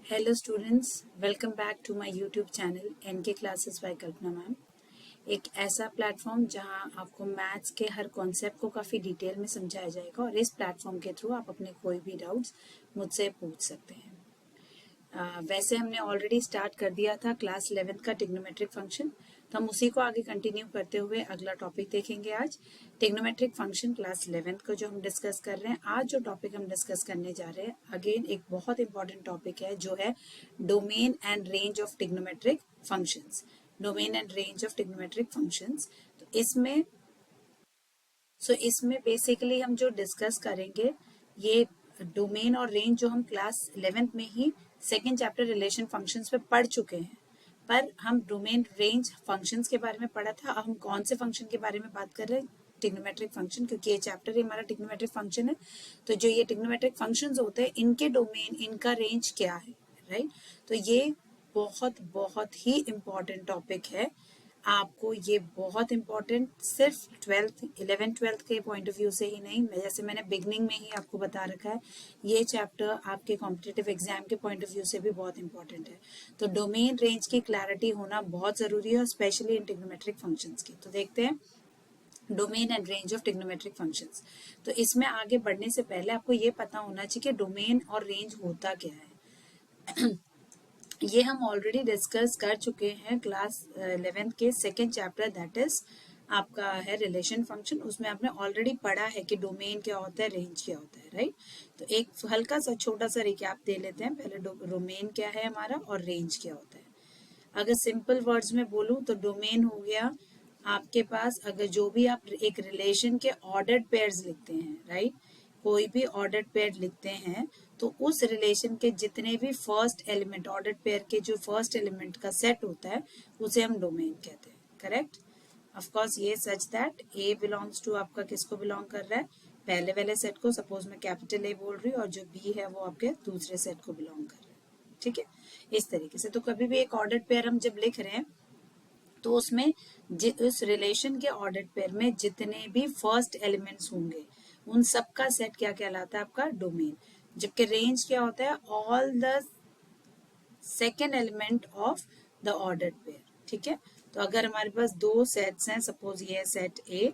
Hello students, welcome back to my YouTube channel NK classes by Kalpana ma'am. एक ऐसा platform जहां आपको maths के हर कॉन्सेप्ट को काफ़ी डिटेल में समझाया जाएगा और इस प्लेटफॉर्म के थ्रू आप अपने कोई भी डाउट्स मुझसे पूछ सकते हैं। वैसे हमने ऑलरेडी स्टार्ट कर दिया था क्लास 11th का ट्रिग्नोमेट्रिक फंक्शन, तो हम उसी को आगे कंटिन्यू करते हुए अगला टॉपिक देखेंगे। आज ट्रिग्नोमेट्रिक फंक्शन क्लास 11th को जो हम डिस्कस कर रहे हैं, आज जो टॉपिक हम डिस्कस करने जा रहे हैं अगेन एक बहुत इंपॉर्टेंट टॉपिक है जो है domain and range of trigonometric functions. Domain and range of trigonometric functions, तो इसमें बेसिकली हम जो डिस्कस करेंगे ये डोमेन और रेंज जो हम क्लास 11th में ही सेकेंड चैप्टर रिलेशन फंक्शंस पे पढ़ चुके हैं, पर हम डोमेन रेंज फंक्शंस के बारे में पढ़ा था। अब हम कौन से फंक्शन के बारे में बात कर रहे हैं? ट्रिग्नोमेट्रिक फंक्शन, क्योंकि ये चैप्टर ही हमारा ट्रिग्नोमेट्रिक फंक्शन है। तो जो ये ट्रिग्नोमेट्रिक फंक्शंस होते हैं इनके डोमेन, इनका रेंज क्या है, राइट? तो ये बहुत बहुत ही इम्पॉर्टेंट टॉपिक है। आपको ये बहुत इम्पोर्टेंट सिर्फ 11th-12th के पॉइंट ऑफ व्यू से ही नहीं, जैसे मैंने बिगनिंग में ही आपको बता रखा है, ये चैप्टर आपके कॉम्पिटिटिव एग्जाम के पॉइंट ऑफ व्यू से भी बहुत इंपॉर्टेंट है। तो डोमेन रेंज की क्लैरिटी होना बहुत ज़रूरी है, स्पेशली इन ट्रिग्नोमेट्रिक फंक्शंस की। तो देखते हैं domain and range of trigonometric functions. तो इसमें आगे बढ़ने से पहले आपको ये पता होना चाहिए कि डोमेन और रेंज होता क्या है। ये हम ऑलरेडी डिस्कस कर चुके हैं क्लास 11th के सेकेंड चैप्टर, दैट इज आपका है रिलेशन फंक्शन। उसमें आपने ऑलरेडी पढ़ा है कि डोमेन क्या होता है, रेंज क्या होता है, राइट? तो एक हल्का सा छोटा सा रिकैप दे लेते हैं। पहले डोमेन क्या है हमारा और रेंज क्या होता है। अगर सिंपल वर्ड्स में बोलूं तो डोमेन हो गया आपके पास, अगर जो भी आप एक रिलेशन के ऑर्डर्ड पेयर्स लिखते हैं, राइट? कोई भी ऑर्डर्ड पेयर लिखते हैं तो उस रिलेशन के जितने भी फर्स्ट एलिमेंट, ऑर्डर्ड पेयर के जो फर्स्ट एलिमेंट का सेट होता है उसे हम डोमेन कहते हैं, करेक्ट? ऑफ कोर्स ये such that a belongs to आपका किसको बिलोंग कर रहा है? पहले वाले सेट को। सपोज मैं कैपिटल ए बोल रही हूँ और जो बी है वो आपके दूसरे सेट को बिलोंग कर रहा है, ठीक है? इस तरीके से। तो कभी भी एक ऑर्डर्ड पेयर हम जब लिख रहे हैं तो उसमें उस रिलेशन के ऑर्डर्ड पेयर में जितने भी फर्स्ट एलिमेंट्स होंगे उन सब का सेट क्या कहलाता है? आपका डोमेन। जबकि रेंज क्या होता है? All the second element of the ordered pair, ठीक है? तो अगर हमारे पास दो सेट्स हैं, सपोज ये है सेट ए,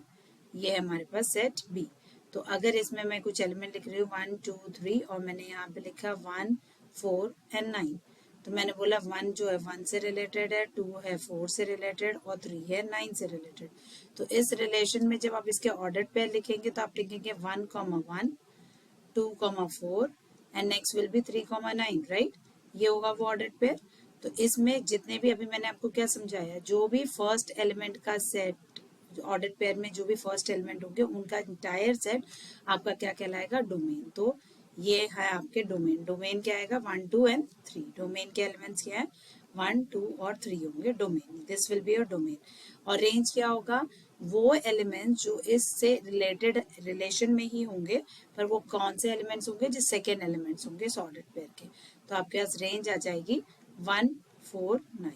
ये है हमारे पास सेट बी, तो अगर इसमें मैं कुछ एलिमेंट लिख रही हूँ 1 2 3 और मैंने यहाँ पे लिखा 1 4 एंड 9, तो मैंने बोला 1 जो है 1 से रिलेटेड है, 2 है 4 से रिलेटेड और 3 है 9 से रिलेटेड। तो इस रिलेशन में जब आप इसके ऑर्डर्ड पेयर लिखेंगे तो आप लिखेंगे 1, 1, 2, 4 and next will be 3, 9, right? ये होगा वो ऑर्डर्ड पेयर। तो इसमें जितने भी, अभी मैंने आपको क्या समझाया, जो भी फर्स्ट एलिमेंट का सेट ऑर्डर्ड पेयर में जो भी फर्स्ट एलिमेंट होंगे उनका इंटायर सेट आपका क्या कहलाएगा? डोमेन। तो ये है आपके डोमेन। डोमेन क्या आएगा? 1 2 एंड 3। डोमेन के एलिमेंट्स क्या है? 1 2 और 3 होंगे domain. This will be your domain. और रेंज क्या होगा? वो एलिमेंट्स जो इससे रिलेटेड रिलेशन में ही होंगे, पर वो कौन से एलिमेंट्स होंगे? जो सेकेंड एलिमेंट्स होंगे इस ऑर्डर्ड पेयर के। तो आपके पास रेंज आ जाएगी 1 4 9।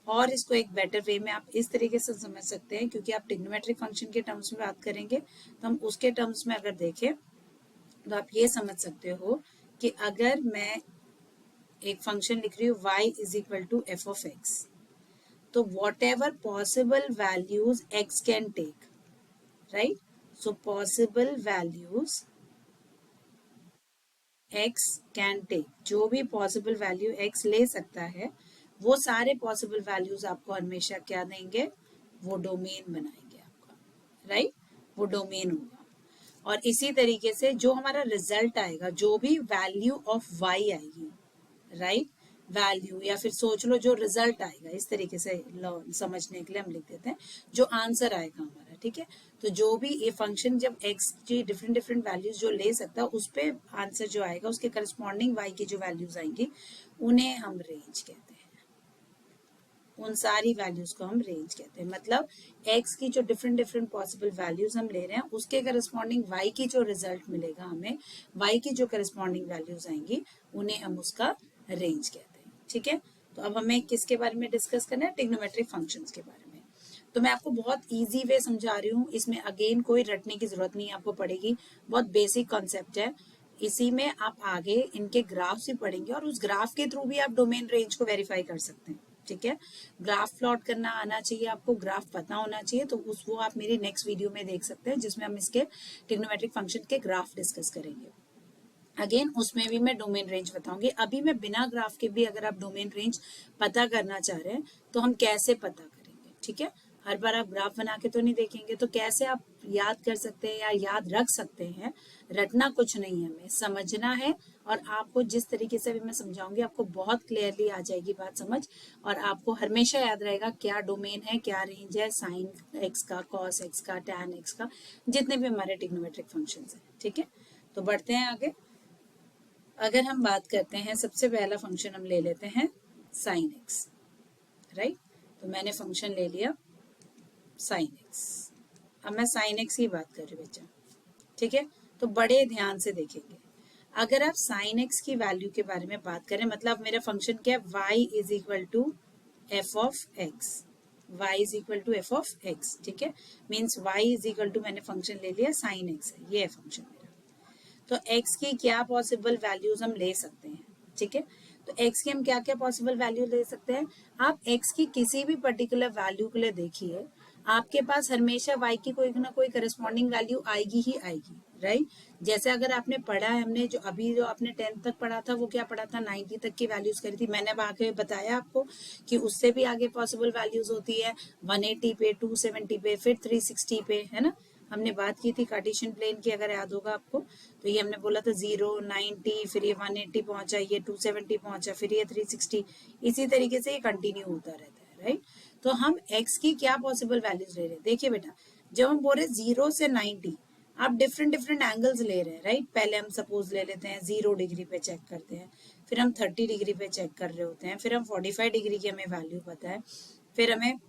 और इसको एक बेटर वे में आप इस तरीके से समझ सकते हैं, क्योंकि आप ट्रिग्नोमेट्रिक फंक्शन के टर्म्स में बात करेंगे तो हम उसके टर्म्स में अगर देखें तो आप ये समझ सकते हो कि अगर मैं एक फंक्शन लिख रही हूँ y is equal to F of X, तो whatever possible values x can take, right? So possible values x can take, जो भी पॉसिबल वैल्यू x ले सकता है वो सारे पॉसिबल वैल्यूज आपको हमेशा क्या देंगे? वो डोमेन बनाएंगे आपका, राइट? वो डोमेन होगा। और इसी तरीके से जो हमारा रिजल्ट आएगा, जो भी वैल्यू ऑफ y आएगी, राइट? वैल्यू या फिर सोच लो जो रिजल्ट आएगा, इस तरीके से समझने के लिए हम लिख देते हैं जो आंसर आएगा हमारा, ठीक है? तो जो भी ये फंक्शन जब x की डिफरेंट डिफरेंट वैल्यूज जो ले सकता है उस पे आंसर जो आएगा उसके करस्पॉन्डिंग y की जो वैल्यूज आएंगी उन्हें हम रेंज कहते हैं। उन सारी वैल्यूज को हम रेंज कहते हैं। मतलब x की जो डिफरेंट डिफरेंट पॉसिबल वैल्यूज हम ले रहे हैं उसके करस्पॉन्डिंग y की जो रिजल्ट मिलेगा हमें, y की जो करस्पॉन्डिंग वैल्यूज आएंगी उन्हें हम उसका रेंज कहते हैं, ठीक है? तो अब हमें किसके बारे में डिस्कस करना है? ट्रिग्नोमेट्रिक फंक्शंस के बारे में। तो मैं आपको बहुत इजी वे समझा रही हूँ, इसमें अगेन कोई रटने की जरूरत नहीं आपको पड़ेगी, बहुत बेसिक कॉन्सेप्ट है। इसी में आप आगे इनके ग्राफ भी पढ़ेंगे और उस ग्राफ के थ्रू भी आप डोमेन रेंज को वेरीफाई कर सकते हैं। ठीक है, ग्राफ प्लॉट करना आना चाहिए आपको, ग्राफ पता होना चाहिए, तो वो आप मेरी नेक्स्ट वीडियो में देख सकते हैं जिसमें हम इसके ट्रिग्नोमेट्रिक फंक्शन के ग्राफ डिस्कस करेंगे। अगेन उसमें भी मैं डोमेन रेंज बताऊंगी। अभी मैं बिना ग्राफ के भी अगर आप डोमेन रेंज पता करना चाह रहे हैं तो हम कैसे पता करेंगे। ठीक है, हर बार आप ग्राफ बना के तो नहीं देखेंगे, तो कैसे आप याद कर सकते हैं या याद रख सकते हैं। रटना कुछ नहीं है, हमें समझना है, और आपको जिस तरीके से भी मैं समझाऊंगी आपको बहुत क्लियरली आ जाएगी बात समझ, और आपको हमेशा याद रहेगा क्या डोमेन है, क्या रेंज है, साइन एक्स का, कॉस एक्स का, टैन एक्स का, जितने भी हमारे ट्रिग्नोमेट्रिक फंक्शंस हैं। ठीक है, तो बढ़ते हैं आगे। अगर हम बात करते हैं, सबसे पहला फंक्शन हम ले लेते हैं साइन एक्स, राइट। तो मैंने फंक्शन ले लिया साइन एक्स। अब मैं साइन एक्स की बात कर रही हूँ बच्चा। ठीक है, तो बड़े ध्यान से देखेंगे। अगर आप साइन एक्स की वैल्यू के बारे में बात करें, मतलब मेरा फंक्शन क्या है, y is equal to F of x, y is equal to F of x. ठीक है, means y is equal to मैंने फंक्शन ले लिया साइन एक्स है, ये है फंक्शन मेरा। तो x की क्या पॉसिबल वैल्यूज हम ले सकते हैं। ठीक है, तो x की हम क्या क्या पॉसिबल वैल्यू ले सकते हैं। आप x की किसी भी पर्टिकुलर वैल्यू के लिए देखिए, आपके पास हमेशा y की कोई ना कोई करस्पॉन्डिंग वैल्यू आएगी ही आएगी, राइट। जैसे अगर आपने पढ़ा है, हमने जो अभी जो आपने 10th तक पढ़ा था वो क्या पढ़ा था, 90 तक की वैल्यूज करी थी। मैंने आगे बताया आपको कि उससे भी आगे पॉसिबल वैल्यूज होती है 180 पे, 270 पे, फिर 360 पे, है ना। हमने बात की थी कार्टेशियन प्लेन की, अगर याद होगा आपको, तो ये हमने बोला था 0, 90, फिर ये 180 पहुंचा, ये 270 पहुंचा, फिर ये 360, इसी तरीके से ये कंटिन्यू होता रहता है, राइट। तो हम x की क्या पॉसिबल वैल्यूज ले रहे हैं, देखिए बेटा, जब हम बोल रहे 0 से 90, आप डिफरेंट डिफरेंट एंगल्स ले रहे हैं, राइट। पहले हम सपोज ले लेते हैं 0 डिग्री पे चेक करते हैं, फिर हम 30 डिग्री पे चेक कर रहे होते हैं, फिर हम 45 डिग्री की हमें वैल्यू पता है, फिर हमें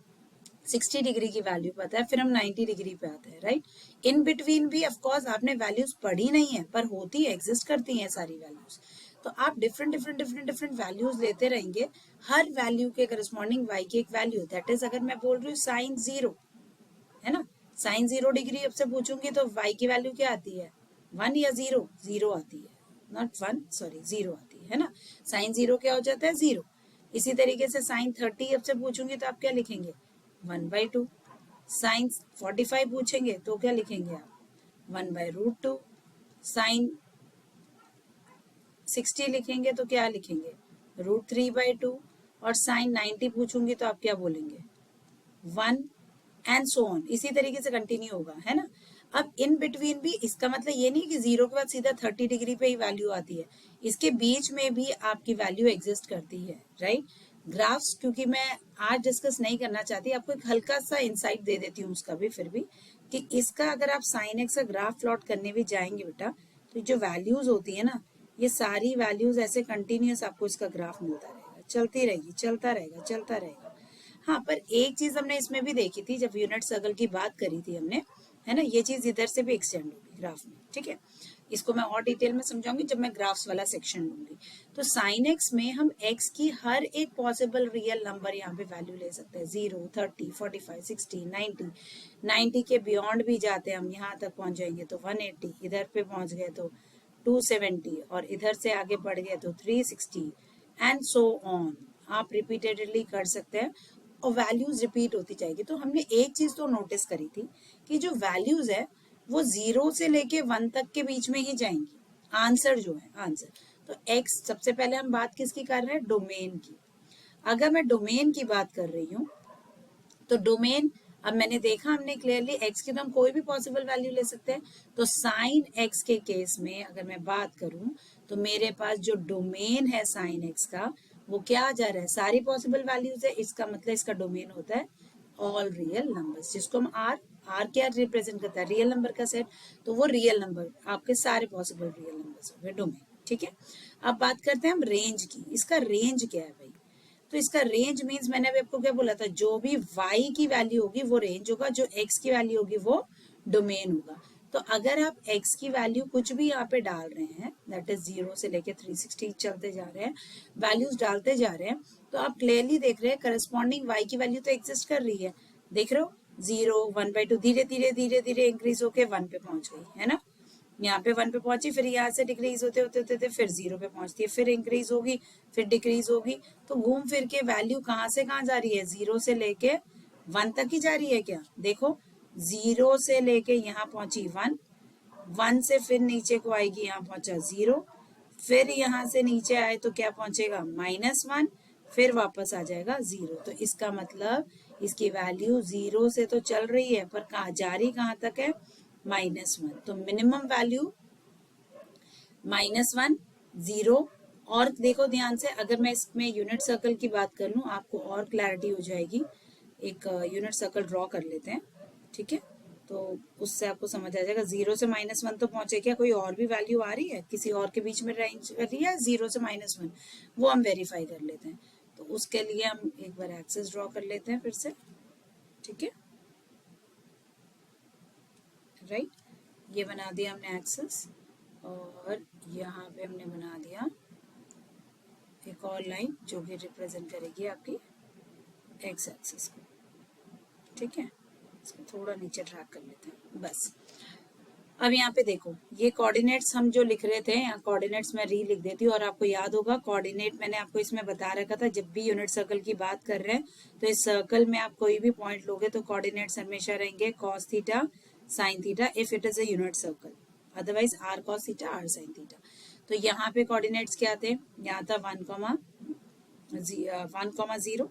60 डिग्री की वैल्यू पता है, फिर हम 90 डिग्री पे आते हैं, राइट। इन बिटवीन भी ऑफ कोर्स आपने वैल्यूज पढ़ी नहीं है, पर होती है, एग्जिस्ट करती हैं सारी वैल्यूज। तो आप different different different different values लेते रहेंगे, हर वैल्यू के करस्पॉन्डिंग y की एक वैल्यू, दैट इज अगर मैं बोल रही हूँ साइन 0, है ना, साइन 0 डिग्री अब से पूछूंगी तो y की वैल्यू क्या आती है, 1 या 0, 0 आती है, नॉट 1, सॉरी 0 आती है ना। साइन 0 क्या हो जाता है, 0। इसी तरीके से साइन 30 अब से पूछूंगी तो आप क्या लिखेंगे, 1/2। साइन 45 पूछेंगे तो क्या लिखेंगे आप, 1/√2। साइन 60 लिखेंगे तो क्या लिखेंगे, √3/2। और साइन 90 पूछूंगी तो आप क्या बोलेंगे, 1, एंड सो ऑन, इसी तरीके से कंटिन्यू होगा, है ना। अब इन बिटवीन भी, इसका मतलब ये नहीं कि 0 के बाद सीधा 30 डिग्री पे ही वैल्यू आती है, इसके बीच में भी आपकी वैल्यू एग्जिस्ट करती है, राइट। ग्राफ्स क्योंकि मैं आज डिस्कस नहीं करना चाहती, आपको एक हल्का सा इंसाइट दे देती हूँ उसका भी, फिर भी, कि इसका अगर आप साइन एक्स का ग्राफ प्लॉट करने भी जाएंगे बेटा, तो जो वैल्यूज होती है ना, ये सारी वैल्यूज ऐसे कंटिन्यूस आपको इसका ग्राफ मिलता रहेगा, चलती रहेगी, चलता रहेगा, चलता रहेगा। हाँ, पर एक चीज हमने इसमें भी देखी थी, जब यूनिट सर्कल की बात करी थी हमने, है ना, ये चीज इधर से भी एक्सटेंड होगी ग्राफ में। ठीक है, इसको मैं और डिटेल में समझाऊंगी जब मैं ग्राफ्स वाला सेक्शन लूंगी। तो साइन एक्स में हम एक्स की हर एक पॉसिबल रियल नंबर यहाँ पे वैल्यू ले सकते हैं, 0, 30, 45, 60, 90, 90 के बियॉन्ड भी जाते हैं हम, यहाँ तक पहुंच जाएंगे तो 180, इधर पे पहुंच गए तो 270, और इधर से आगे बढ़ गए तो 360, एंड सो ऑन। आप रिपीटेडली कर सकते हैं और वैल्यूज रिपीट होती जाएगी। तो हमने एक चीज तो नोटिस करी थी कि जो वैल्यूज है वो 0 से लेके 1 तक के बीच में ही जाएंगी, आंसर जो है आंसर। तो x, सबसे पहले हम बात किसकी कर रहे हैं, डोमेन की। अगर मैं डोमेन की बात कर रही हूँ तो डोमेन, अब मैंने देखा हमने क्लियरली x की तो हम कोई भी पॉसिबल वैल्यू ले सकते हैं। तो साइन x के केस में अगर मैं बात करूं तो मेरे पास जो डोमेन है साइन x का, वो क्या आ जा रहा है, सारी पॉसिबल वैल्यूज है। इसका मतलब इसका डोमेन होता है ऑल रियल नंबर्स, जिसको हम आर क्या रिप्रेजेंट करता है, रियल नंबर का सेट। तो वो रियल नंबर, आपके सारे पॉसिबल रियल नंबर्स हो गए डोमेन। ठीक है, अब बात करते हैं हम रेंज की। इसका रेंज क्या है भाई, तो इसका रेंज मीन्स मैंने अभी आपको क्या बोला था, जो भी y की वैल्यू होगी वो रेंज होगा, जो x की वैल्यू होगी वो डोमेन होगा। तो अगर आप x की वैल्यू कुछ भी यहाँ पे डाल रहे हैं, दैट इज 0 से लेके 360 चलते जा रहे हैं, वैल्यूज डालते जा रहे हैं, तो आप क्लियरली देख रहे हैं करस्पॉन्डिंग y की वैल्यू तो एग्जिस्ट कर रही है। देख रहे हो 0, 1/2, धीरे धीरे धीरे धीरे इंक्रीज होके 1 पे पहुंच गई, है ना। यहाँ पे 1 पे पहुंची, फिर यहाँ से डिक्रीज होते होते होते होते फिर 0 पे पहुंचती है, फिर इंक्रीज होगी, फिर डिक्रीज होगी। तो घूम फिर के वैल्यू कहाँ से कहाँ जा रही है, 0 से लेके 1 तक ही जा रही है क्या? देखो 0 से लेके यहाँ पहुंची 1, 1 से फिर नीचे को आएगी, यहाँ पहुंचा 0, फिर यहाँ से नीचे आए तो क्या पहुंचेगा, -1, फिर वापस आ जाएगा 0। तो इसका मतलब इसकी वैल्यू 0 से तो चल रही है, पर कहाँ जा रही, कहाँ तक है, -1। तो मिनिमम वैल्यू -1, 0। और देखो ध्यान से, अगर मैं इसमें यूनिट सर्कल की बात कर लूँ आपको और क्लैरिटी हो जाएगी। एक यूनिट सर्कल ड्रॉ कर लेते हैं, ठीक है, तो उससे आपको समझ आ जाएगा। 0 से -1 तो पहुंचे, क्या कोई और भी वैल्यू आ रही है किसी और के बीच में रेंज कर रही है 0 से -1, वो हम वेरीफाई कर लेते हैं। तो उसके लिए हम एक बार एक्सेस ड्रॉ कर लेते हैं फिर से, ठीक है, राइट। ये बना दिया हमने एक्सेस, और यहाँ पे हमने बना दिया एक और लाइन जो कि रिप्रेजेंट करेगी आपकी एक्स एक्सिस को, ठीक है। इसको थोड़ा नीचे ड्रैग कर लेते हैं बस। अब यहाँ पे देखो, ये कोऑर्डिनेट्स हम जो लिख रहे थे, यहाँ कोऑर्डिनेट्स मैं री लिख देती हूँ, और आपको याद होगा कोऑर्डिनेट मैंने आपको इसमें बता रखा था, जब भी यूनिट सर्कल की बात कर रहे हैं तो इस सर्कल में आप कोई भी पॉइंट लोगे तो कोऑर्डिनेट्स हमेशा रहेंगे cos theta sin theta if it is a unit circle, otherwise r cos theta r sin theta. तो यहाँ पे कोऑर्डिनेट्स क्या थे, यहाँ था 1,0,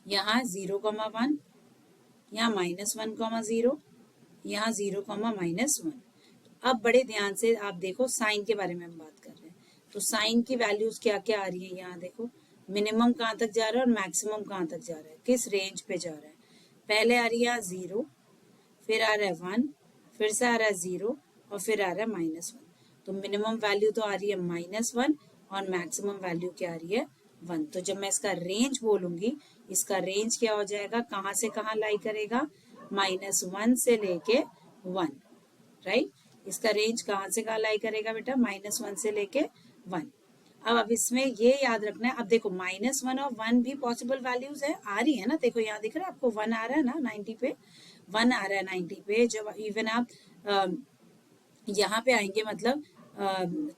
यहाँ 0,1, यहाँ -1,0, यहाँ 0,-1। अब बड़े ध्यान से आप देखो, साइन के बारे में हम बात कर रहे हैं, तो साइन की वैल्यूज क्या क्या आ रही है, यहाँ देखो मिनिमम कहाँ तक जा रहा है और मैक्सिमम कहाँ तक जा रहा है, किस रेंज पे जा रहा है। पहले आ रही है 0, फिर आ रहा है 1, फिर से आ रहा है 0, और फिर आ रहा है -1। तो मिनिमम वैल्यू तो आ रही है -1, और मैक्सिमम वैल्यू क्या आ रही है, 1। तो जब मैं इसका रेंज बोलूंगी, इसका रेंज क्या हो जाएगा, कहाँ से कहाँ लाई करेगा, -1 से लेके 1, राइट। इसका रेंज कहाँ से कहाँ लाई करेगा बेटा, -1 से लेके 1। अब इसमें ये याद रखना है, अब देखो -1 और 1 भी पॉसिबल वैल्यूज है, आ रही है ना, देखो यहाँ दिख रहा है आपको 1 आ रहा है ना 90 पे, 1 आ रहा है 90 पे। जब इवन आप यहाँ पे आएंगे, मतलब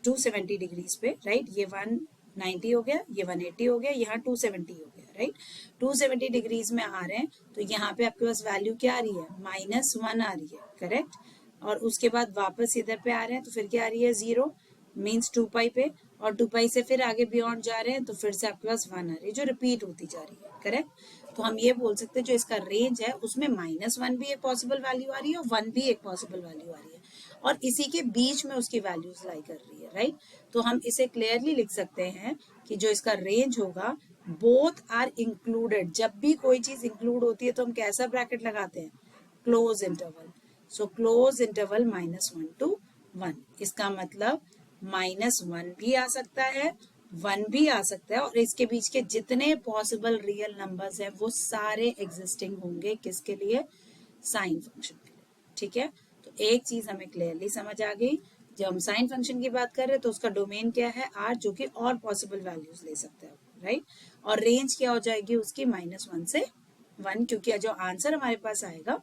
270 डिग्रीज पे, राइट, ये 190 हो गया, ये 180 हो गया, यहाँ 270 हो गया, राइट। 270 डिग्रीज में आ रहे हैं, तो यहाँ पे आपके पास वैल्यू क्या आ रही है, -1 आ रही है, करेक्ट। और उसके बाद वापस इधर पे आ रहे हैं, तो फिर क्या आ रही है, 0 मीन्स 2 पाई पे, और 2 पाई से फिर आगे बियॉन्ड जा रहे हैं, तो फिर से आपके पास 1 आ रही है जो रिपीट होती जा रही है, करेक्ट। तो हम ये बोल सकते हैं जो इसका रेंज है उसमें -1 भी एक पॉसिबल वैल्यू आ रही है और 1 भी एक पॉसिबल वैल्यू आ रही है, और इसी के बीच में उसकी वैल्यूज लाई कर रही है, राइट। तो हम इसे क्लियरली लिख सकते हैं कि जो इसका रेंज होगा, बोथ आर इंक्लूडेड। जब भी कोई चीज इंक्लूड होती है तो हम कैसा ब्रैकेट लगाते हैं, close interval. So close interval -1 to 1, इसका मतलब -1 भी आ सकता है, 1 भी आ सकता है, और इसके बीच के जितने पॉसिबल रियल नंबर्स हैं वो सारे एग्जिस्टिंग होंगे, किसके लिए, साइन फंक्शन के लिए, ठीक है। तो एक चीज हमें क्लियरली समझ आ गई, जब हम साइन फंक्शन की बात कर रहे हैं तो उसका डोमेन क्या है, r, जो कि और पॉसिबल वैल्यूज ले सकता है, राइट। और रेंज क्या हो जाएगी उसकी, -1 से 1, क्योंकि जो आंसर हमारे पास आएगा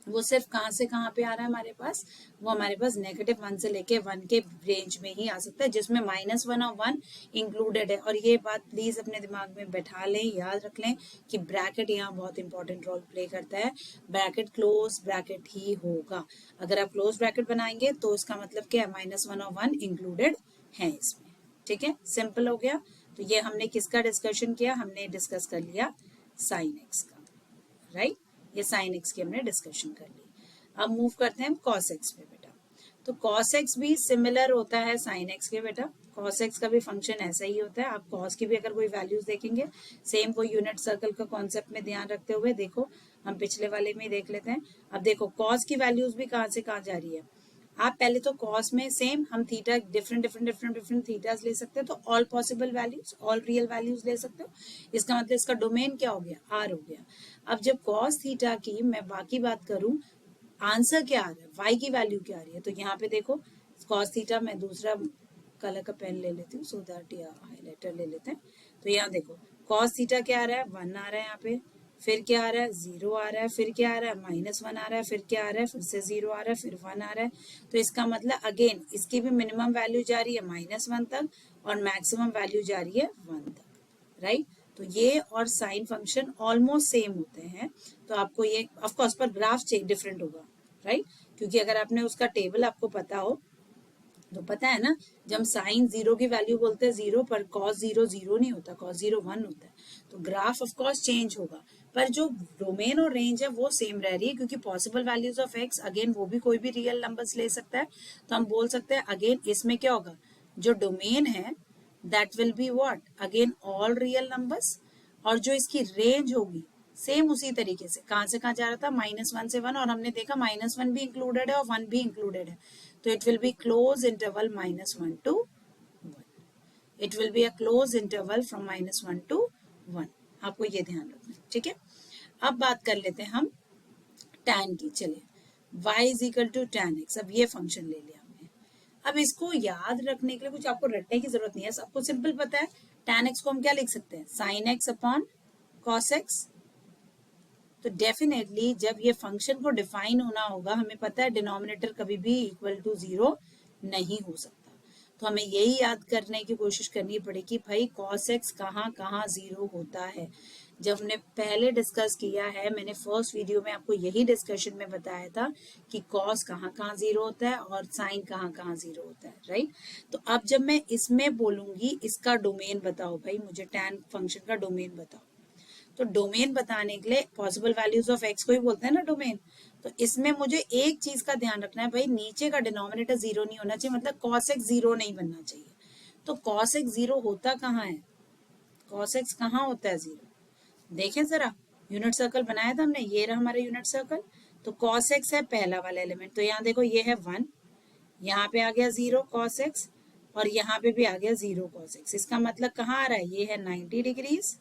वो सिर्फ कहाँ से कहाँ पे आ रहा है हमारे पास, वो हमारे पास -1 से लेके 1 के रेंज में ही आ सकता है, जिसमें -1 और 1 इंक्लूडेड है। और ये बात प्लीज अपने दिमाग में बैठा लें, याद रख लें कि ब्रैकेट यहाँ बहुत इंपॉर्टेंट रोल प्ले करता है, ब्रैकेट क्लोज ब्रैकेट ही होगा। अगर आप क्लोज ब्रैकेट बनाएंगे तो इसका मतलब क्या है, -1 और 1 इंक्लूडेड है इसमें, ठीक है, सिंपल हो गया। तो ये हमने किसका डिस्कशन किया, हमने डिस्कस कर लिया साइन एक्स का, राइट। ये साइन एक्स की हमने डिस्कशन कर ली। अब मूव करते हैं हम कॉस एक्स पे बेटा। तो कॉस एक्स भी सिमिलर होता है साइन एक्स के बेटा, कॉस एक्स का भी फंक्शन ऐसा ही होता है। आप कॉस की भी अगर कोई वैल्यूज देखेंगे, सेम वो यूनिट सर्कल का कॉन्सेप्ट में ध्यान रखते हुए, देखो हम पिछले वाले में ही देख लेते हैं। अब देखो कॉस की वैल्यूज भी कहाँ से कहाँ जा रही है, आप पहले तो कॉस में सेम हम थीटा डिफरेंट थीटास ले सकते हैं, तो all possible values, all real values ले सकते हो। इसका मतलब इसका डोमेन क्या हो गया, आर हो गया। अब जब कॉस थीटा की मैं बाकी बात करूं, आंसर क्या आ रहा है, वाई की वैल्यू क्या आ रही है, तो यहाँ पे देखो कॉस थीटा, मैं दूसरा कलर का पेन ले लेती हूँ सो दैट, या हाईलाइटर ले लेते हैं। तो यहाँ देखो कॉस थीटा क्या आ रहा है, 1 आ रहा है यहाँ पे, फिर क्या आ रहा है, 0 आ रहा है, फिर क्या आ रहा है, -1 आ रहा है, फिर क्या आ रहा है, फिर से 0 आ रहा है, फिर 1 आ रहा है। तो इसका मतलब अगेन इसकी भी मिनिमम वैल्यू जा रही है -1 तक और मैक्सिमम वैल्यू जा रही है 1 तक, राइट। तो ये और साइन फंक्शन ऑलमोस्ट सेम होते हैं। तो आपको ये ऑफ कोर्स पर ग्राफ डिफरेंट होगा, राइट, क्योंकि अगर आपने उसका टेबल आपको पता हो तो पता है ना, जब हम साइन 0 की वैल्यू बोलते हैं 0 पर कॉस 0 0 नहीं होता, कॉस 0 1 होता है। तो ग्राफ ऑफ कोर्स चेंज होगा, पर जो डोमेन और रेंज है वो सेम रह रही है, क्योंकि possible values of x again वो भी कोई भी रियल नंबर्स ले सकता है। तो हम बोल सकते हैं अगेन इसमें क्या होगा, जो डोमेन है that will be what, again all real numbers, और जो इसकी रेंज होगी सेम उसी तरीके से, कहां से कहां जा रहा था, -1 से 1, और हमने देखा -1 भी इंक्लूडेड है और 1 भी इंक्लूडेड है। तो it will be close interval -1 to 1, it will be a close interval from -1 to 1। आपको ये ध्यान रखना है, ठीक है। अब बात कर लेते हैं हम tan की। चलिए y is equal to tan x, अब ये फंक्शन ले लिया हमने। अब इसको याद रखने के लिए कुछ आपको रटने की जरूरत नहीं है, सबको सिंपल पता है। tan x को हम क्या लिख सकते हैं, sin x upon cos x। तो डेफिनेटली जब ये फंक्शन को डिफाइन होना होगा, हमें पता है डिनोमिनेटर कभी भी इक्वल टू 0 नहीं हो सकता। तो हमें यही याद करने की कोशिश करनी पड़ेगी, भाई cos x कहाँ कहाँ 0 होता है। जब हमने पहले डिस्कस किया है, मैंने फर्स्ट वीडियो में आपको यही डिस्कशन में बताया था कि cos कहाँ कहाँ 0 होता है और sin कहाँ कहाँ 0 होता है, राइट। तो अब जब मैं इसमें बोलूंगी इसका डोमेन बताओ, भाई मुझे tan फंक्शन का डोमेन बताओ, तो डोमेन बताने के लिए पॉसिबल वैल्यूज ऑफ एक्स को ही बोलते हैं ना डोमेन। तो इसमें मुझे एक चीज का ध्यान रखना है, भाई नीचे का डिनोमिनेटर 0 नहीं होना चाहिए, मतलब cos x 0 नहीं बनना चाहिए। तो cos x 0 होता कहाँ है, cos x कहाँ होता है 0, देखें जरा, यूनिट सर्कल बनाया था हमने, ये रहा हमारा यूनिट सर्कल। तो cos x है पहला वाला एलिमेंट, तो यहाँ देखो ये है 1, यहाँ पे आ गया 0 cos x, और यहाँ पे भी आ गया 0 cos x। इसका मतलब कहाँ आ रहा है, ये है 90 डिग्रीज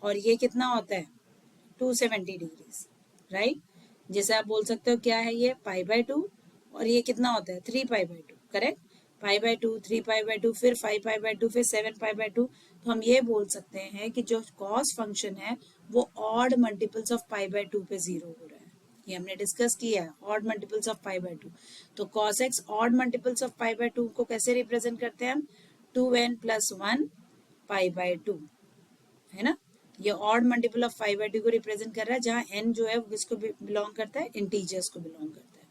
और ये कितना होता है 270 डिग्रीज, राइट। जैसे आप बोल सकते हो क्या है ये π/2, और ये कितना होता है 3π/2, करेक्ट। π/2, 3π/2, फिर 5π/2, फिर 7π/2। तो हम ये बोल सकते हैं कि जो cos फंक्शन है वो ऑड मल्टीपल्स ऑफ π/2 पे 0 हो रहा है। ये हमने डिस्कस किया है, ऑड मल्टीपल्स ऑफ π/2। तो cos x odd multiples of π/2 को कैसे रिप्रेजेंट करते हैं हम, 2n + 1 π/2, है ना। ये ऑड मल्टीपल ऑफ 5/2 को रिप्रेजेंट कर रहा है, जहां n जो है वो किसको बिलोंग करता है, इंटीजर्स को बिलोंग करता है,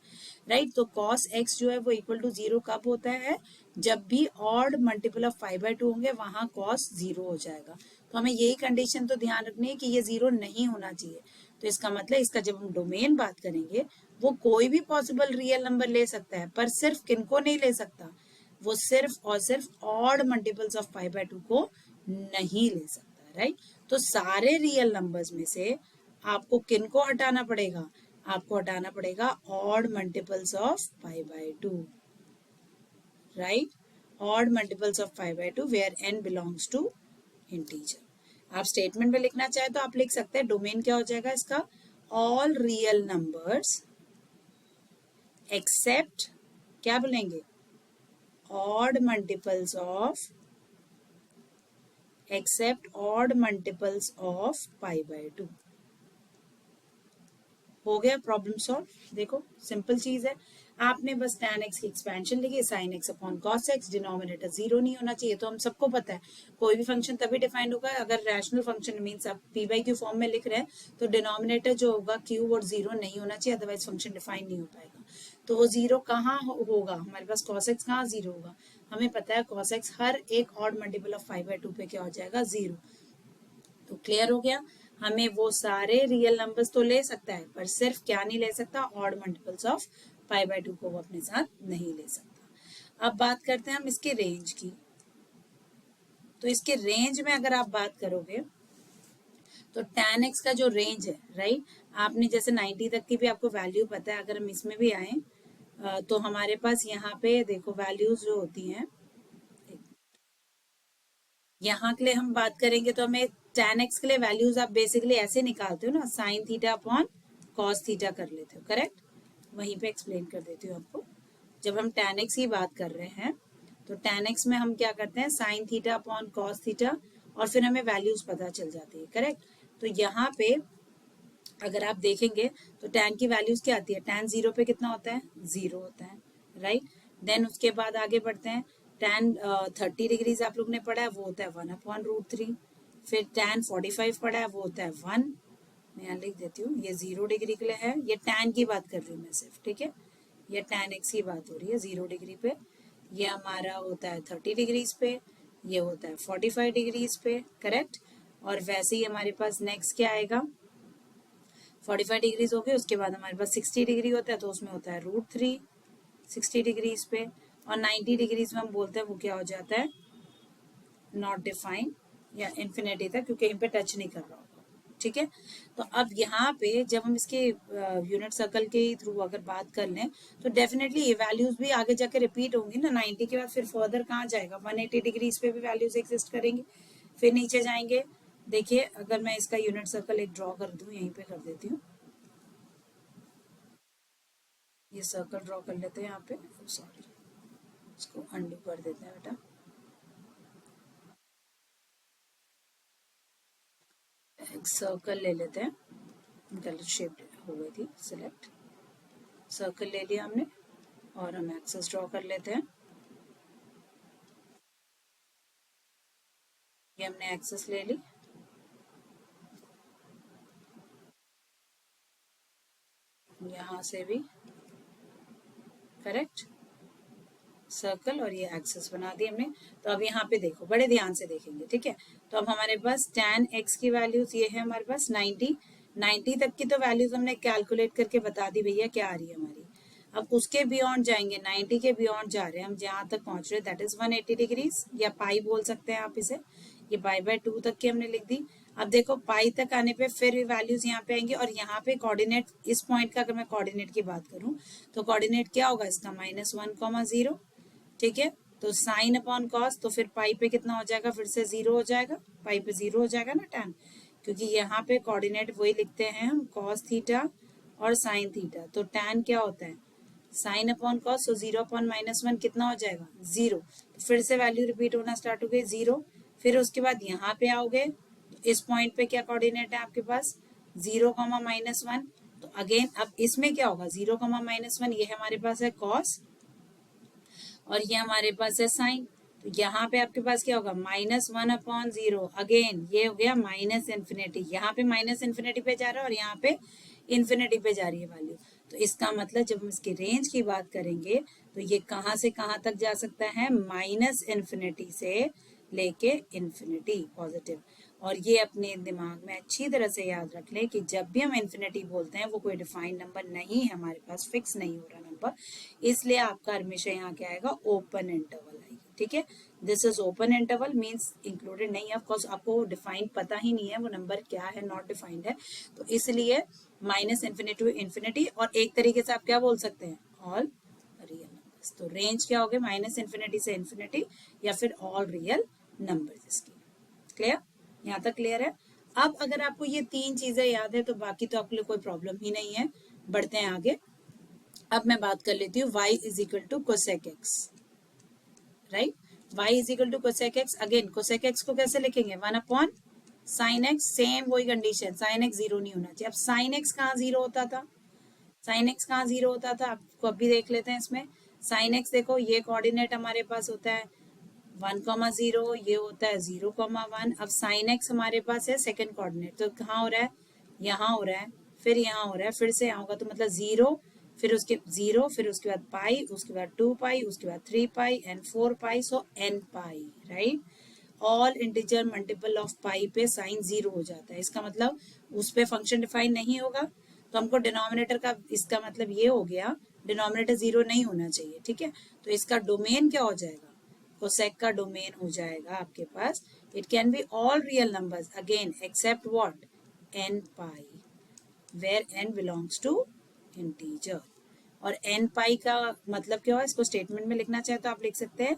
राइट। तो cos x जो है वो इक्वल टू 0 कब होता है, जब भी ऑड मल्टीपल ऑफ 5/2 होंगे वहां cos 0 हो जाएगा। तो हमें यही कंडीशन तो ध्यान रखनी है कि ये 0 नहीं होना चाहिए। तो इसका मतलब इसका जब हम डोमेन बात करेंगे वो कोई भी पॉसिबल रियल नंबर ले सकता है, पर सिर्फ किनको नहीं ले सकता, वो सिर्फ और सिर्फ ऑड मल्टीपल्स ऑफ 5/2 को नहीं ले सकता, राइट। तो सारे रियल नंबर्स में से आपको किन को हटाना पड़ेगा, आपको हटाना पड़ेगा odd multiples of 5/2, right. Odd multiples of 5/2 where n belongs to integer. आप स्टेटमेंट में लिखना चाहे तो आप लिख सकते हैं, डोमेन क्या हो जाएगा इसका, ऑल रियल नंबर्स एक्सेप्ट, क्या बोलेंगे, odd multiples of, except odd multiples of π/2। हो गया प्रॉब्लम सॉल्व। देखो सिंपल चीज है, आपने बस tan x की एक्सपेंशन लिखी, sin x upon cos x, denominator 0 नहीं होना चाहिए। तो हम सबको पता है कोई भी फंक्शन तभी डिफाइंड होगा अगर रैशनल फंक्शन मींस आप p/q फॉर्म में लिख रहे हैं, तो डिनोमिनेटर जो होगा क्यूब और 0 नहीं होना चाहिए, अदरवाइज फंक्शन डिफाइन नहीं हो पाएगा। तो वो 0 कहाँ होगा, हमारे पास cos x कहाँ 0 होगा, हमें पता है cos x हर एक ऑड मल्टीपल ऑफ 5/2 पे क्या हो जाएगा 0। तो क्लियर हो गया, हमें वो सारे रियल नंबर्स तो ले सकता है, पर सिर्फ क्या नहीं ले सकता, ऑड मल्टीपल्स ऑफ π/2 को वो अपने साथ नहीं ले सकता। अब बात करते हैं हम इसके रेंज की। तो इसके रेंज में अगर आप बात करोगे तो tan x का जो रेंज है, राइट, आपने जैसे 90 तक की भी आपको वैल्यू पता है, अगर हम इसमें भी आए तो हमारे पास यहाँ पे देखो वैल्यूज जो होती हैं, यहाँ के लिए हम बात करेंगे तो हमें tan x के लिए वैल्यूज आप बेसिकली ऐसे निकालते हो ना, sin theta upon cos theta कर लेते हो, करेक्ट। वहीं पे एक्सप्लेन कर देती हूँ आपको। जब हम tan x की बात कर रहे हैं तो tan x में हम क्या करते हैं, sin theta upon cos theta, और फिर हमें वैल्यूज पता चल जाती है, करेक्ट। तो यहाँ पे अगर आप देखेंगे तो tan की वैल्यूज क्या आती है, tan 0 पे कितना होता है, 0 होता है, राइट। देन उसके बाद आगे बढ़ते हैं, tan 30 डिग्रीज आप लोग ने पढ़ा है, वो होता है 1/√3। फिर tan 45 पढ़ा है, वो होता है 1। मैं यहाँ लिख देती हूँ, ये 0 डिग्री के लिए है, ये tan की बात कर रही हूँ मैं सिर्फ, ठीक है। ये tan x की बात हो रही है 0 डिग्री पे। ये हमारा होता है 30 डिग्रीज पे, ये होता है 45 डिग्रीज पे, करेक्ट। और वैसे ही हमारे पास नेक्स्ट क्या आएगा, 45 डिग्रीज हो गए, उसके बाद हमारे पास 60 डिग्री होता है, तो उसमें होता है √3 60 डिग्रीज पे। और 90 डिग्रीज में हम बोलते हैं वो क्या हो जाता है, नॉट डिफाइंड या इन्फिनिटी तक, क्योंकि इन पे टच नहीं कर रहा होगा, ठीक है। तो अब यहाँ पे जब हम इसके यूनिट सर्कल के थ्रू अगर बात कर लें तो डेफिनेटली ये वैल्यूज भी आगे जाके रिपीट होंगी ना। 90 के बाद फिर फर्दर कहाँ जाएगा, 180 डिग्रीज पे भी वैल्यूज एग्जिस्ट करेंगी। फिर नीचे जाएंगे, देखिए अगर मैं इसका यूनिट सर्कल एक ड्रॉ कर दूं, यहीं पे कर देती हूँ, ये सर्कल ड्रॉ कर लेते हैं यहाँ पे, सॉरी इसको अंडू कर देते हैं बेटा। एक सर्कल ले लेते हैं, गलत शेप हो गई थी, सिलेक्ट सर्कल ले लिया हमने, और हम एक्सेस ड्रॉ कर लेते हैं। ये हमने एक्सेस ले ली, यहाँ से भी करेक्ट सर्कल, और ये एक्सेस बना दी हमने। तो अब यहाँ पे देखो, बड़े ध्यान से देखेंगे, ठीक है। तो अब हमारे पास tan x की वैल्यूज ये है हमारे पास 90 तक की तो वैल्यूज हमने कैलकुलेट करके बता दी भैया क्या आ रही है हमारी। अब उसके बियॉन्ड जाएंगे, 90 के बियॉन्ड जा रहे हैं हम, जहां तक पहुंच रहे हैं दैट इज 180 डिग्रीज, या पाई बोल सकते हैं आप इसे। ये पाई/2 तक की हमने लिख दी। अब देखो पाई तक आने पे फिर वैल्यूज यहाँ पे आएंगी, और यहाँ पे कोऑर्डिनेट, इस पॉइंट का अगर मैं कोऑर्डिनेट की बात करूँ तो कोऑर्डिनेट क्या होगा इसका, -1, ठीक है। तो साइन अपॉन कॉस, तो फिर पाई पे कितना हो जाएगा, फिर से 0 हो जाएगा, पाई पे 0 हो जाएगा ना tan, क्योंकि यहाँ पे कोऑर्डिनेट वही लिखते हैं हम, कॉस थीटा और साइन थीटा। तो tan क्या होता है, साइन अपॉन कॉस, तो 0/-1 कितना हो जाएगा, 0। तो फिर से वैल्यू रिपीट होना स्टार्ट हो गई 0। फिर उसके बाद यहाँ पे आओगे, तो इस पॉइंट पे क्या कोऑर्डिनेट है आपके पास, 0, -1। तो अगेन अब इसमें क्या होगा, 0, -1, ये हमारे पास है कॉस, और ये हमारे पास है साइन। तो यहाँ पे आपके पास क्या होगा, -1/0, अगेन ये हो गया -इन्फिनिटी, यहाँ पे -इन्फिनिटी पे जा रहा है और यहाँ पे इन्फिनिटी पे जा रही है वैल्यू। तो इसका मतलब जब हम इसकी रेंज की बात करेंगे तो ये कहाँ से कहाँ तक जा सकता है, -इन्फिनिटी से लेके इन्फिनिटी पॉजिटिव। और ये अपने दिमाग में अच्छी तरह से याद रख लें कि जब भी हम इन्फिनिटी बोलते हैं वो कोई डिफाइंड नंबर नहीं है हमारे पास, फिक्स नहीं हो रहा नंबर, इसलिए आपका हमेशा यहाँ क्या आएगा, ओपन इंटरवल आएगी, ठीक है। This is open interval means included नहीं है, ऑफकोर्स आपको डिफाइंड पता ही नहीं है वो नंबर क्या है, नॉट डिफाइंड है, तो इसलिए -इन्फिनिटी टू इन्फिनिटी, और एक तरीके से आप क्या बोल सकते हैं, ऑल रियल नंबर्स। तो रेंज क्या हो गया, -इन्फिनिटी से इन्फिनिटी, या फिर ऑल रियल नंबर्स इसकी। क्लियर, यहाँ तक क्लियर है। अब अगर आपको ये तीन चीजें याद है तो बाकी तो आपके लिए कोई प्रॉब्लम ही नहीं है। बढ़ते हैं आगे। अब मैं बात कर लेती हूँ y is equal to cosec x, right. y is equal to cosec x, again cosec x को कैसे लिखेंगे, 1/sin x, सेम वही कंडीशन, sin x 0 नहीं होना चाहिए। अब sin x कहाँ 0 होता था, sin x कहाँ 0 होता था, आपको अभी देख लेते हैं इसमें। sin x देखो, ये कोऑर्डिनेट हमारे पास होता है 1,0, ये होता है 0,1। अब साइन एक्स हमारे पास है सेकंड कोऑर्डिनेट, तो कहाँ हो रहा है, यहाँ हो रहा है, फिर यहाँ हो रहा है, फिर से यहाँ होगा, तो मतलब 0, फिर उसके 0, फिर उसके बाद पाई, उसके बाद 2 पाई, उसके बाद 3 pi and 4 pi, so n pi, right. All integer multiple of pi पे साइन 0 हो जाता है, इसका मतलब उस पे फंक्शन डिफाइन नहीं होगा, तो हमको डिनोमिनेटर का, इसका मतलब ये हो गया डिनोमिनेटर 0 नहीं होना चाहिए, ठीक है। तो इसका डोमेन क्या हो जाएगा, कोसेक का डोमेन हो जाएगा आपके पास, it can be all real numbers again except what, n pi, where n belongs to integer. और n पाई का मतलब क्या हुआ, इसको स्टेटमेंट में लिखना चाहे तो आप लिख सकते हैं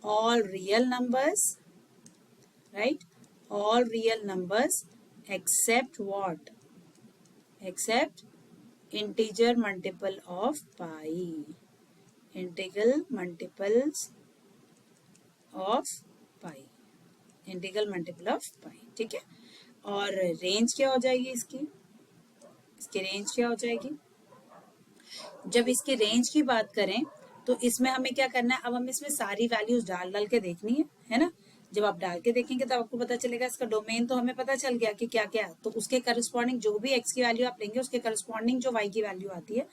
all real numbers, right, all real numbers except what, except integer multiple of pi, integral multiples of pi, integral multiple of pi, ठीक है। और रेंज क्या हो जाएगी इसकी रेंज क्या हो जाएगी। जब इसकी रेंज की बात करें तो इसमें हमें क्या करना है, अब हमें इसमें सारी वैल्यूज डाल डाल के देखनी है ना। जब आप डाल के देखेंगे तो आपको पता चलेगा इसका डोमेन तो हमें पता चल गया कि क्या क्या है, तो उसके करस्पॉन्डिंग जो भी एक्स की वैल्यू आप लेंगे उसके करस्पॉन्डिंग जो वाई की वैल्यू आती है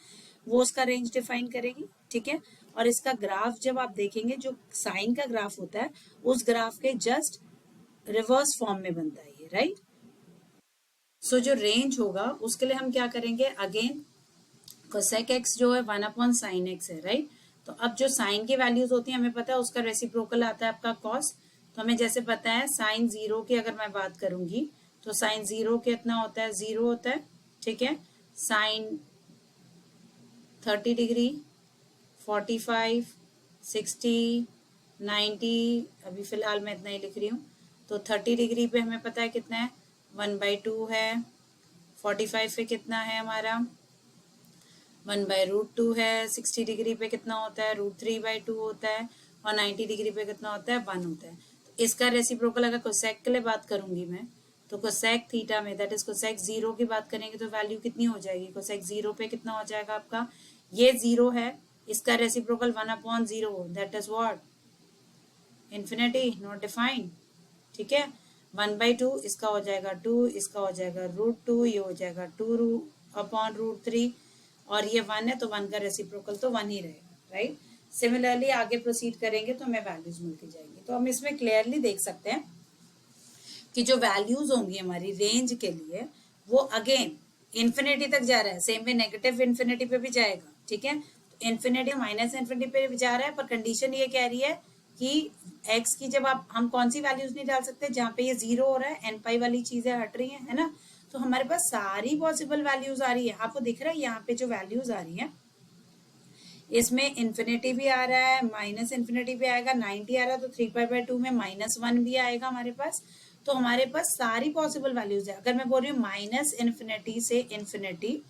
वो उसका रेंज डिफाइन करेगी, ठीक है। और इसका ग्राफ जब आप देखेंगे, जो साइन का ग्राफ होता है उस ग्राफ के जस्ट रिवर्स फॉर्म में बनता है ये, राइट। सो जो रेंज होगा उसके लिए हम क्या करेंगे, अगेन कोसेक एक्स जो है 1/sin x है, राइट। तो अब जो साइन की वैल्यूज होती है हमें पता है उसका रेसिप्रोकल आता है आपका कॉस। तो हमें जैसे पता है साइन जीरो की अगर मैं बात करूंगी तो साइन जीरो कितना होता है, जीरो होता है, ठीक है। साइन 30 डिग्री, 45, 60, 90, अभी फिलहाल मैं इतना ही लिख रही हूँ। तो 30 डिग्री पे हमें पता है कितना है, 1/2 है। 45 पे कितना है हमारा, 1/√2 है। 60 डिग्री पे कितना होता है, √3/2 होता है। और 90 डिग्री पे कितना होता है, 1 होता है। तो इसका रेसिप्रोकल अगर कोसेक के लिए बात करूंगी मैं, तो कोसेक थीटा में, दैट इज कोसेक जीरो की बात करेंगे तो वैल्यू कितनी हो जाएगी, कोसेक जीरो पे कितना हो जाएगा आपका, ये जीरो है, इसका reciprocal 1/0, that is what, infinity, not defined, ठीक है। 1/2 इसका हो जाएगा 2, इसका हो जाएगा √2, ये हो जाएगा 2/√3, और ये 1 है तो 1 का रेसिप्रोकल तो 1 ही रहेगा, राइट। सिमिलरली आगे प्रोसीड करेंगे तो हमें वैल्यूज मिलती जाएंगी। तो हम इसमें क्लियरली देख सकते हैं कि जो वैल्यूज होंगी हमारी रेंज के लिए वो अगेन इन्फिनिटी तक जा रहा है, सेम वे नेगेटिव इन्फिनिटी पे भी जाएगा, ठीक है। तो इन्फिनिटी माइनस इन्फिनिटी पे भी जा रहा है, पर कंडीशन ये कह रही है कि x की जब आप, हम कौन सी वैल्यूज नहीं डाल सकते, जहाँ पे ये जीरो हो रहा है, एन पाई वाली चीजें हट रही है ना। तो हमारे पास सारी पॉसिबल वैल्यूज आ रही है, आपको दिख रहा है यहाँ पे जो वैल्यूज आ रही है इसमें इन्फिनिटी भी आ रहा है, माइनस इन्फिनिटी भी आएगा, 90 आ रहा है तो 3π/2 में -1 भी आएगा हमारे पास। तो हमारे पास सारी पॉसिबल वैल्यूज है। अगर मैं बोल रही हूँ माइनस इन्फिनिटी से इन्फिनिटी,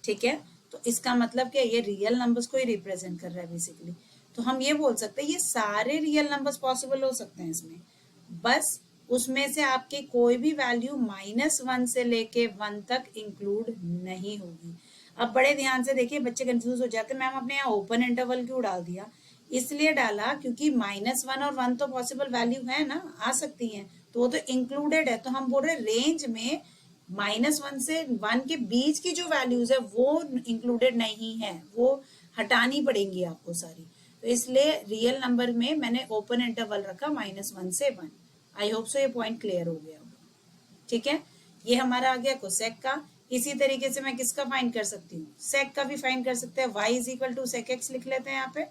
ठीक है, तो इसका मतलब क्या, ये रियल नंबर्स को ही रिप्रेजेंट कर रहा है बेसिकली। तो हम ये बोल सकते हैं ये सारे रियल नंबर्स पॉसिबल हो सकते हैं इसमें, बस उसमें से आपके कोई भी वैल्यू -1 से लेके 1 तक इंक्लूड नहीं होगी। अब बड़े ध्यान से देखिए, बच्चे कंफ्यूज हो जाते हैं, मैम आपने यहाँ ओपन इंटरवल क्यों डाल दिया। इसलिए डाला क्योंकि -1 और 1 तो पॉसिबल वैल्यू है ना, आ सकती हैं, तो वो तो इंक्लूडेड है। तो हम बोल रहे रेंज में -1 से 1 के बीच की जो वैल्यूज है वो इंक्लूडेड नहीं है, वो हटानी पड़ेंगी आपको सारी। तो इसलिए रियल नंबर में मैंने ओपन इंटरवल रखा -1 से 1। आई होप सो ये पॉइंट क्लियर हो गया होगा, ठीक है। ये हमारा आ गया कोसेक का। इसी तरीके से मैं किसका फाइंड कर सकती हूँ, सेक का भी फाइंड कर सकते हैं। y = sec x लिख लेते हैं यहाँ पे।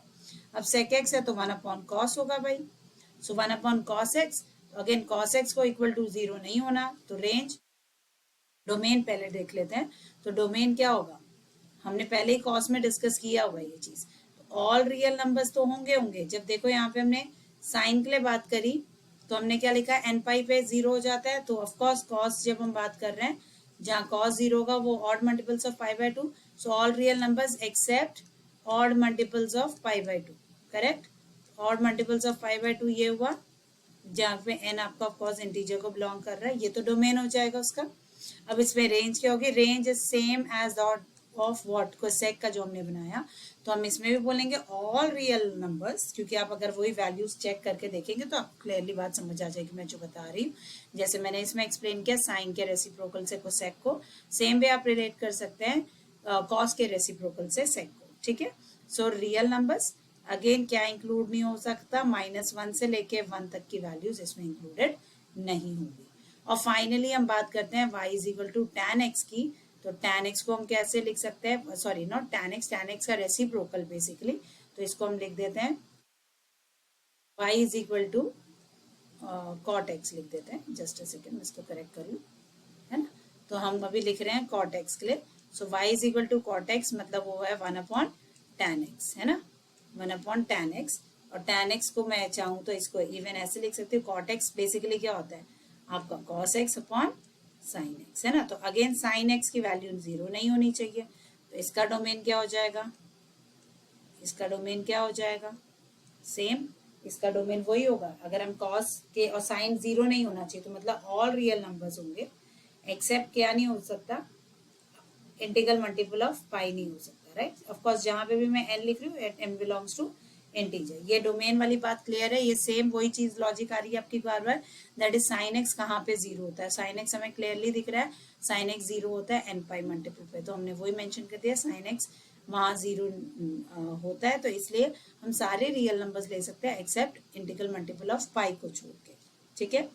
अब sec x है तो 1/cos होगा भाई, सो 1/cos x। तो अगेन cos x को इक्वल टू 0 नहीं होना, तो रेंज, डोमेन पहले देख लेते हैं। तो डोमेन क्या होगा, हमने पहले ही कॉस में डिस्कस किया हुआ है ये चीज। तो ऑल रियल नंबर्स तो होंगे। जब देखो यहाँ पे हमने साइन के लिए बात करी तो हमने क्या लिखा, एन पाई पे 0 हो जाता है, तो ऑफकोर्स कॉस जब हम बात कर रहे हैं जहाँ कॉस 0 होगा वो odd multiples of π/2। So all real numbers except odd multiples of π/2, correct. Odd multiples of π/2 ये हुआ, जहाँ पे एन आपका ऑफकोर्स इंटीजर को बिलोंग कर रहा है, ये तो डोमेन हो जाएगा उसका। अब इसमें रेंज क्या होगी, range is same as of what, cosec का जो हमने बनाया। तो हम इसमें भी बोलेंगे ऑल रियल नंबर्स, क्योंकि आप अगर वही वैल्यूज चेक करके देखेंगे तो आपको क्लियरली बात समझ आ जाएगी मैं जो बता रही हूँ। जैसे मैंने इसमें एक्सप्लेन किया साइन के रेसिप्रोकल से कोसेक को, सेम वे आप रिलेट कर सकते हैं कॉस के रेसिप्रोकल से सेक को, ठीक है। सो रियल नंबर्स अगेन क्या इंक्लूड नहीं हो सकता, -1 से लेके 1 तक की वैल्यूज इसमें इंक्लूडेड नहीं होगी। और फाइनली हम बात करते हैं y = tan x की। तो tan x को हम कैसे लिख सकते हैं, सॉरी नॉट tan x का रेसिप्रोकल बेसिकली। तो इसको हम लिख देते हैं y = cot x लिख देते हैं। जस्ट अ सेकेंड, इसको करेक्ट कर लूँ, है ना। तो हम अभी लिख रहे हैं cot x के लिए। सो y = cot x मतलब वो है 1/tan x, है ना, 1/tan x। और tan x को मैं चाहूँ तो इसको इवन ऐसे लिख सकती हूँ, cot x बेसिकली क्या होता है आपका cos x upon sin x, है ना। तो अगेन sin x की वैल्यू 0 नहीं होनी चाहिए। तो इसका डोमेन क्या हो जाएगा, इसका डोमेन क्या हो जाएगा, सेम इसका डोमेन वही होगा। अगर हम cos के और sin 0 नहीं होना चाहिए तो मतलब ऑल रियल नंबर्स होंगे, एक्सेप्ट क्या नहीं हो सकता, इंटीग्रल मल्टीपल ऑफ पाई नहीं हो सकता, राइट। ऑफ कोर्स जहां पे भी मैं n लिख रही हूँ, n बिलोंग्स टू इंटीजर। ये डोमेन वाली बात क्लियर है। ये सेम वही चीज लॉजिक आ रही है आपकी बार बार, दैट इज साइन एक्स कहाँ पे जीरो होता है। साइन एक्स हमें क्लियरली दिख रहा है, साइन एक्स जीरो होता है n पाई मल्टीपल पे, तो हमने वही मेंशन कर दिया, साइन एक्स वहां जीरो होता है, तो इसलिए हम सारे रियल नंबर्स ले सकते हैं एक्सेप्ट इंटीग्रल मल्टीपल ऑफ पाई को छोड़ के, ठीक है।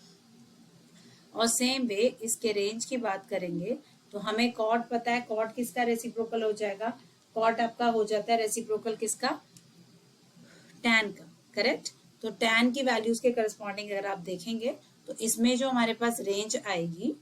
और सेम वे इसके रेंज की बात करेंगे तो हमें कॉट पता है, कॉट किसका रेसिप्रोकल हो जाएगा, कॉट आपका हो जाता है रेसिप्रोकल किसका, टैन का, करेक्ट। तो टैन की वैल्यूज के करस्पॉन्डिंग अगर आप देखेंगे तो इसमें जो हमारे पास रेंज आएगी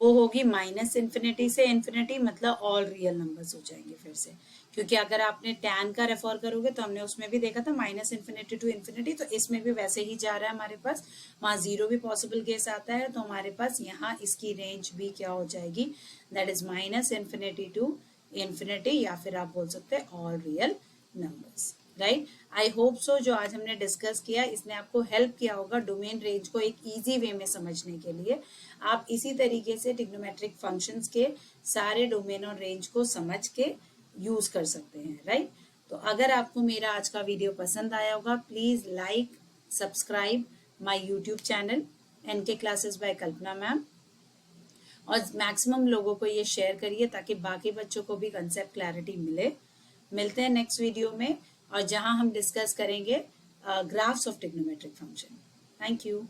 वो होगी माइनस इन्फिनिटी से इन्फिनिटी, मतलब ऑल रियल नंबर्स हो जाएंगे फिर से, क्योंकि अगर आपने टैन का रेफर करोगे तो हमने उसमें भी देखा था माइनस इन्फिनिटी टू इन्फिनिटी, तो इसमें भी वैसे ही जा रहा है हमारे पास, वहां जीरो भी पॉसिबल केस आता है, तो हमारे पास यहाँ इसकी रेंज भी क्या हो जाएगी, that is minus infinity to infinity, या फिर आप बोल सकते हैं all real numbers, right. I hope so जो आज हमने डिस्कस किया इसने आपको हेल्प किया होगा डोमेन रेंज को एक इजी वे में समझने के लिए। आप इसी तरीके से ट्रिग्नोमेट्रिक फंक्शंस के सारे डोमेन और रेंज को समझ के यूज कर सकते हैं, राइट। तो अगर आपको मेरा आज का वीडियो पसंद आया होगा, please like subscribe my YouTube channel NK classes by Kalpana ma'am, और मैक्सिमम लोगों को ये शेयर करिए ताकि बाकी बच्चों को भी कंसेप्ट क्लैरिटी मिले। मिलते हैं नेक्स्ट वीडियो में, और जहां हम डिस्कस करेंगे graphs of trigonometric function. Thank you.